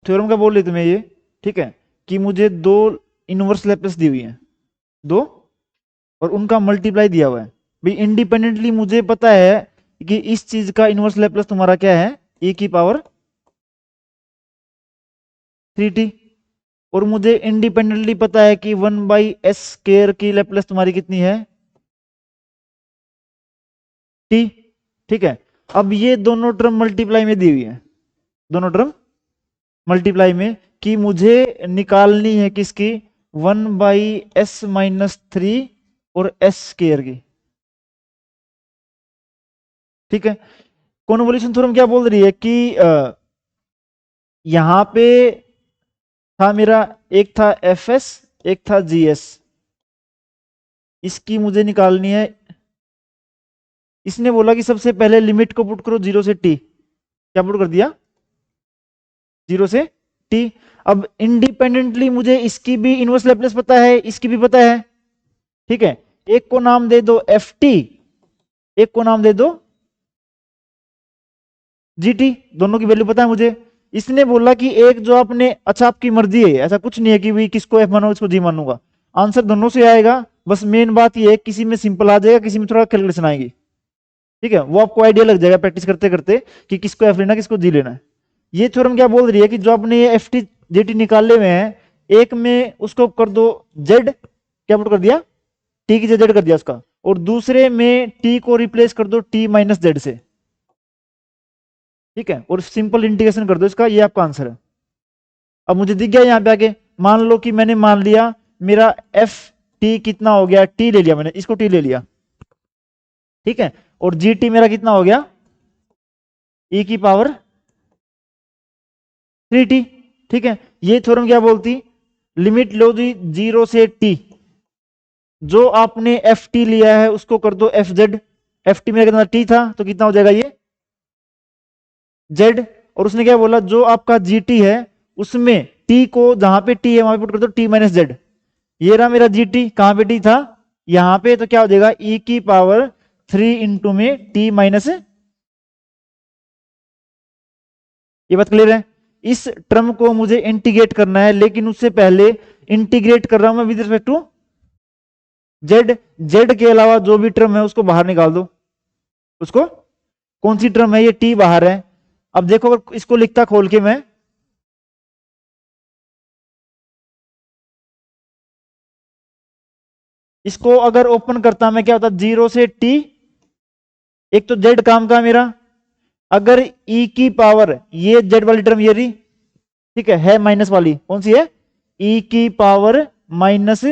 Theorem क्या बोल रही तुम्हें ये, ठीक है, कि मुझे दो इनवर्स लैप्लेस दी हुई है, दो, और उनका मल्टीप्लाई दिया हुआ है। भाई इंडिपेंडेंटली मुझे पता है कि इस चीज का इनवर्स लैप्लेस तुम्हारा क्या है, e की पावर 3t, और मुझे इंडिपेंडेंटली पता है कि 1/s स्क्वायर की लैप्लेस तुम्हारी कितनी है, t। ठीक है, अब ये दोनों टर्म मल्टीप्लाई में दी हुई है, दोनों टर्म मल्टीप्लाई में, कि मुझे निकालनी है किसकी, 1/s-3 और s स्क्वायर की। ठीक है, कॉन्वोल्यूशन थ्योरम क्या बोल रही है कि यहां पे था मेरा, एक था एफ एस, एक था जी एस, इसकी मुझे निकालनी है। इसने बोला कि सबसे पहले लिमिट को पुट करो 0 से t, क्या पुट कर दिया, 0 से t। अब इंडिपेंडेंटली मुझे इसकी भी इनवर्स लैप्लेस पता है, इसकी भी पता है। ठीक है, एक को नाम दे दो एफ टी, एक को नाम दे दो जी टी, दोनों की वैल्यू पता है मुझे। इसने बोला कि एक जो आपने, अच्छा आपकी मर्जी है, ऐसा कुछ नहीं है कि भाई किसको एफ मानो इसको जी मानूंगा, आंसर दोनों से आएगा। बस मेन बात ये है, किसी में सिंपल आ जाएगा, किसी में थोड़ा कैलकुलेशन आएगी। ठीक है, वो आपको आइडिया लग जाएगा प्रैक्टिस करते करते कि किसको एफ लेना, किसको जी लेना है। ये थ्योरम क्या बोल रही है कि जो आपने ये एफ टी जी टी निकाले हुए हैं, एक में उसको कर दो जेड, क्या पुट कर दिया, टी की जेड कर दिया उसका, और दूसरे में टी को रिप्लेस कर दो टी माइनस जेड से। ठीक है, और सिंपल इंटीग्रेशन कर दो इसका, ये आपका आंसर है। अब मुझे दिख गया यहाँ पे आगे, मान लो कि मैंने मान लिया मेरा एफ टी कितना हो गया, टी ले लिया मैंने, इसको टी ले लिया। ठीक है, और जी टी मेरा कितना हो गया, ई की पावर 3t। ठीक है, ये थ्योरम क्या बोलती, लिमिट लो जी 0 से t, जो आपने एफ टी लिया है उसको कर दो एफ जेड, एफ टी मेरा कितना टी था, तो कितना हो जाएगा ये जेड। और उसने क्या बोला, जो आपका जी टी है उसमें टी को जहां पे टी है वहां पे पुट कर दो टी माइनस जेड। ये रहा मेरा जी टी, कहां पे टी था, यहां पे, तो क्या हो जाएगा ई की पावर 3 इंटू में टी माइनस, ये बात क्लियर है। इस टर्म को मुझे इंटीग्रेट करना है, लेकिन उससे पहले इंटीग्रेट कर रहा हूं मैं with respect to Z, Z के अलावा जो भी टर्म है उसको बाहर निकाल दो। उसको, कौन सी टर्म है, ये टी बाहर है। अब देखो अगर इसको लिखता खोल के मैं, इसको अगर ओपन करता मैं, क्या होता, 0 से टी, एक तो जेड काम का मेरा, अगर ई की पावर, ये जेड वाली टर्म ये रही, ठीक है माइनस वाली, कौन सी है, ई की पावर माइनस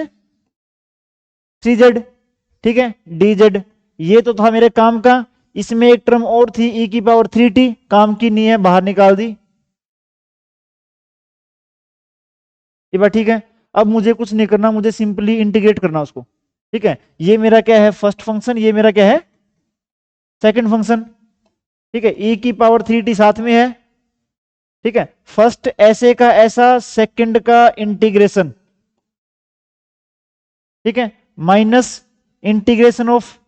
3z। ठीक है, डी जेड, ये तो था मेरे काम का। इसमें एक टर्म और थी ई की पावर 3t, काम की नहीं है, बाहर निकाल दी। ये बात ठीक है। अब मुझे कुछ नहीं करना, मुझे सिंपली इंटीग्रेट करना उसको। ठीक है, ये मेरा क्या है, फर्स्ट फंक्शन, ये मेरा क्या है, सेकंड फंक्शन। ठीक है, ई की पावर 3t साथ में है। ठीक है, फर्स्ट ऐसे का ऐसा, सेकंड का इंटीग्रेशन। ठीक है, minus integration of,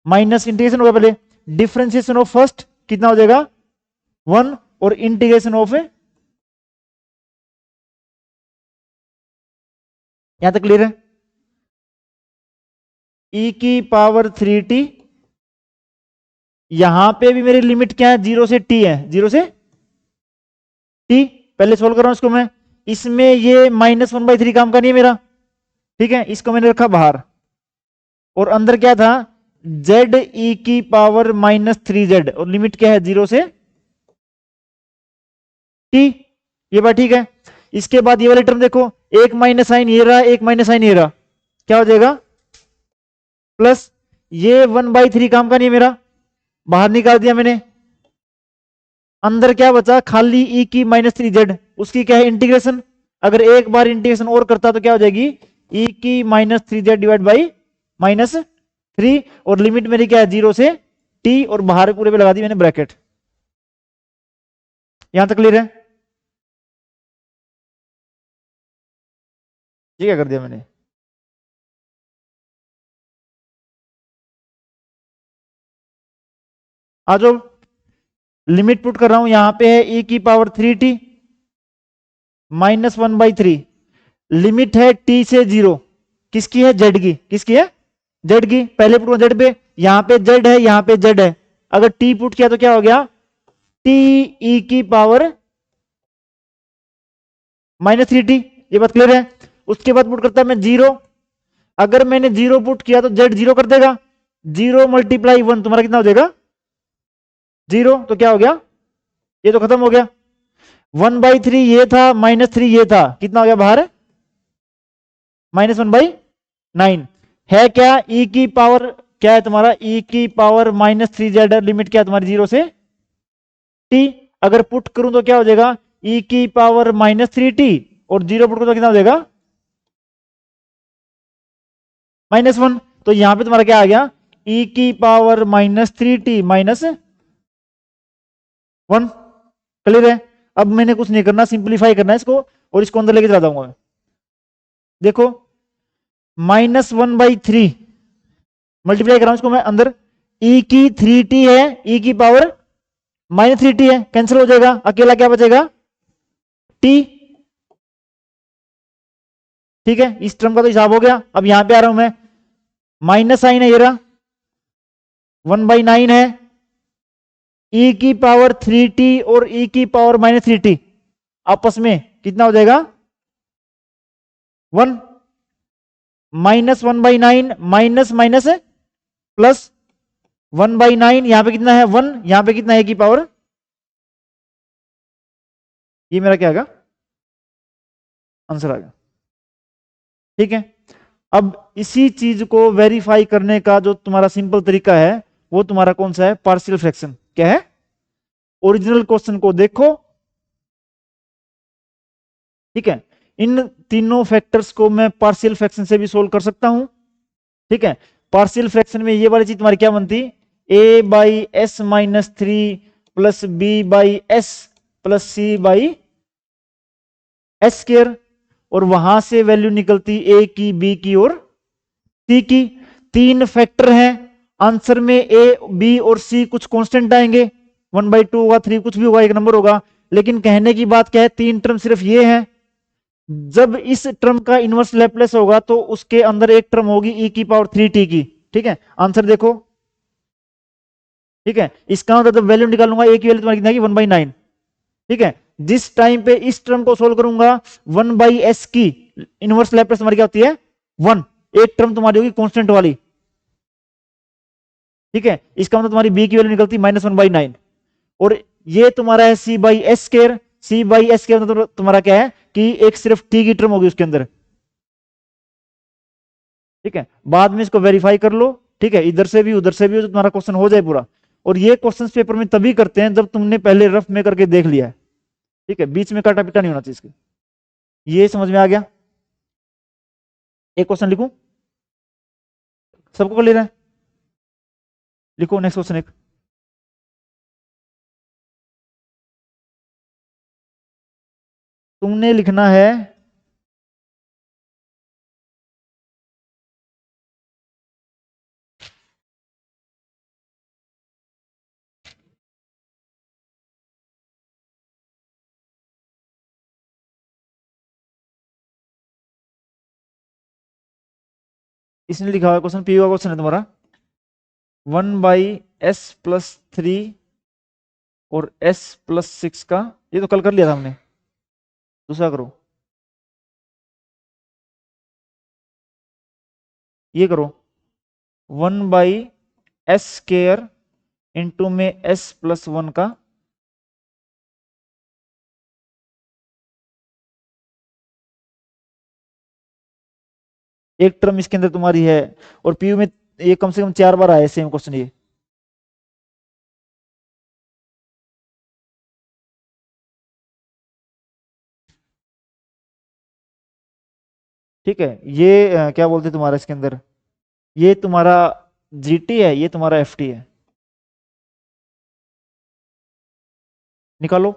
minus integration होगा पहले, डिफरेंशिएशन ऑफ फर्स्ट कितना हो जाएगा 1, और इंटीग्रेशन ऑफ, यहां तक क्लियर है। ई की पावर 3t, यहां पे भी मेरी लिमिट क्या है, 0 से t है, 0 से t। पहले सोल्व कर रहा हूं इसको मैं, इसमें ये -1/3 काम का नहीं है मेरा। ठीक है, इसको मैंने रखा बाहर, और अंदर क्या था, z ई की पावर -3z, और लिमिट क्या है 0 से t। ये बात ठीक है। इसके बाद ये वाली टर्म देखो, एक माइनस साइन ये रहा, एक माइनस साइन ये रहा, क्या हो जाएगा, प्लस, ये 1/3 काम का नहीं है मेरा, बाहर निकाल दिया मैंने। अंदर क्या बचा, खाली ई की -3z, उसकी क्या है इंटीग्रेशन। अगर एक बार इंटीग्रेशन और करता तो क्या हो जाएगी, ई की -3z डिवाइड बाई -3, और लिमिट मेरी क्या है 0 से t, और बाहर पूरे पे लगा दी मैंने ब्रैकेट। यहां तक क्लियर है, ये क्या कर दिया मैंने, आ जाओ। लिमिट पुट कर रहा हूं, यहां पे है e की पावर 3t -1/3। लिमिट है t से 0, किसकी है, z की, किसकी है, z की। पहले पुट z पे, यहां पे z है, यहां पे z है। अगर t पुट किया तो क्या हो गया, t e की पावर -3t। ये बात क्लियर है। उसके बाद पुट करता है मैं 0। अगर मैंने 0 पुट किया तो z 0 कर देगा। 0 × 1 तुम्हारा कितना हो जाएगा, 0। तो क्या हो गया, ये तो खत्म हो गया। 1/3 ये था, -3 ये था, कितना हो गया बाहर, -1/9 है क्या, e की पावर क्या है तुम्हारा, e की पावर -3z। लिमिट क्या है तुम्हारी 0 से t। अगर पुट करूं तो क्या हो जाएगा, e की पावर -3t, और 0 पुट करूं तो कितना हो जाएगा, -1। तो यहां पे तुम्हारा क्या आ गया, e की पावर -3t -1। क्लियर है। अब मैंने कुछ नहीं करना, सिंप्लीफाई करना है इसको, और इसको अंदर लेके चला जाऊंगा मैं। देखो, -1/3 मल्टीप्लाई कर रहा हूं इसको मैं अंदर, e की 3t है, e की पावर -3t है, कैंसिल हो जाएगा, अकेला क्या बचेगा, t। ठीक है, इस टर्म का तो हिसाब हो गया। अब यहां पे आ रहा हूं मैं, माइनस साइन है ये रहा, 1/9 है, e की पावर 3t और e की पावर -3t आपस में कितना हो जाएगा, 1। -1/9 माइनस माइनस प्लस 1/9, यहां पे कितना है 1, यहां पे कितना है की पावर, ये मेरा क्या आएगा, आंसर आ गया। ठीक है। अब इसी चीज को वेरीफाई करने का जो तुम्हारा सिंपल तरीका है, वो तुम्हारा कौन सा है, पार्शियल फ्रैक्शन। क्या है, ओरिजिनल क्वेश्चन को देखो, ठीक है, इन तीनों फैक्टर्स को मैं पार्शियल फ्रैक्शन से भी सोल्व कर सकता हूं। ठीक है, पार्शियल फ्रैक्शन में ये वाली चीज तुम्हारी क्या बनती, a/s-3 plus b/s plus c/s², और वहां से वैल्यू निकलती a की, b की और c की। तीन फैक्टर हैं आंसर में, a b और c कुछ कांस्टेंट आएंगे, 1/2 होगा, 3 कुछ भी होगा, एक नंबर होगा। लेकिन कहने की बात क्या है, तीन टर्म सिर्फ ये है। जब इस टर्म का इनवर्स लैप्लेस होगा तो उसके अंदर एक टर्म होगी e की पावर 3t की। ठीक है, आंसर देखो। ठीक है, इसका मतलब जब वैल्यू निकालूंगा a की वैल्यू तुम्हारी कितनी आएगी, 1/9। ठीक है, जिस टाइम पे इस टर्म को सोल्व करूंगा, 1/s की इनवर्स लैप्लेस तुम्हारी क्या होती है, 1। एक टर्म तुम्हारी होगी कांस्टेंट वाली। ठीक है, इसका मतलब तुम्हारी b की वैल्यू निकलती है -1/9, और ये तुम्हारा है c/s²। c/s² मतलब तुम्हारा क्या है कि एक सिर्फ t की टर्म होगी उसके अंदर। ठीक है, बाद में इसको वेरीफाई कर लो। ठीक है, इधर से भी उधर से भी हो तो तुम्हारा क्वेश्चन हो जाए पूरा। और ये क्वेश्चन पेपर में तभी करते हैं जब तुमने पहले रफ में करके देख लिया है। ठीक है, बीच में काटा पिटा नहीं होना चाहिए इसके। ये समझ में आ गया। एक क्वेश्चन लिखूं, सबको कर ले रहा है, लिखो नेक्स्ट क्वेश्चन एक। तुमने लिखना है, इसने लिखा हुआ क्वेश्चन, पी का क्वेश्चन है तुम्हारा, 1/s+3 और s+6 का, ये तो कल कर लिया था हमने। दूसरा करो, ये करो, 1/s² इंटू में s+1 का, एक टर्म इसके अंदर तुम्हारी है। और पीयू में ये कम से कम 4 बार आया सेम क्वेश्चन ये। ठीक है, ये क्या बोलते हैं तुम्हारा इसके अंदर, ये तुम्हारा जीटी है, ये तुम्हारा एफटी है। निकालो।